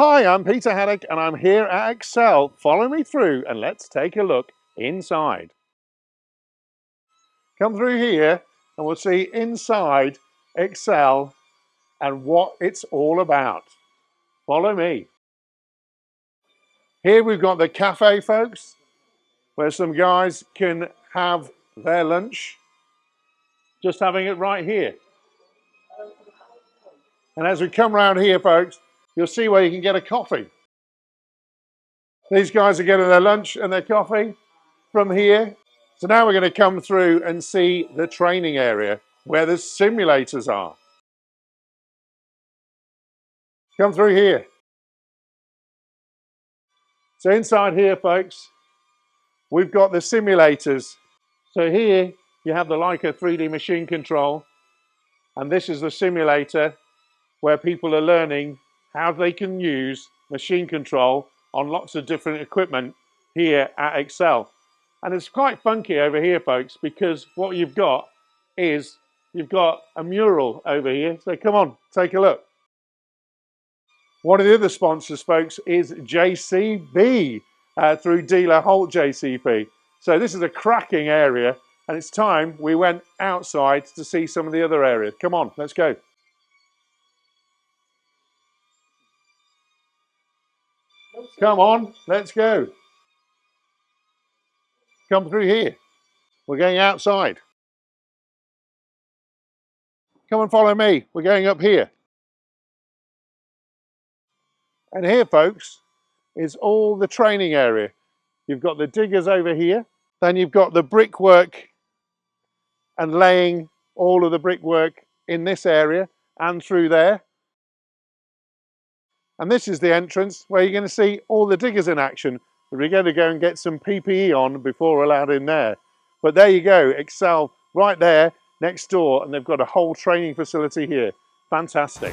Hi, I'm Peter Haddock and I'm here at AccXel. Follow me through and let's take a look inside. Come through here and we'll see inside AccXel and what it's all about. Follow me. Here we've got the cafe, folks, where some guys can have their lunch. Just having it right here. And as we come around here, folks, you'll see where you can get a coffee. These guys are getting their lunch and their coffee from here. So now we're going to come through and see the training area where the simulators are. Come through here. So inside here, folks, we've got the simulators. So here you have the Leica 3D machine control, and this is the simulator where people are learning how they can use machine control on lots of different equipment here at AccXel. And it's quite funky over here, folks, because what you've got is you've got a mural over here. So come on, take a look. One of the other sponsors, folks, is JCB through dealer Holt JCB. So this is a cracking area, and it's time we went outside to see some of the other areas. Come on, let's go. Come on, let's go. Come through here. We're going outside. Come and follow me. We're going up here. And here, folks, is all the training area. You've got the diggers over here. Then you've got the brickwork and laying all of the brickwork in this area and through there. And this is the entrance where you're going to see all the diggers in action. We're going to go and get some PPE on before we're allowed in there. But there you go, AccXel right there next door, and they've got a whole training facility here. Fantastic.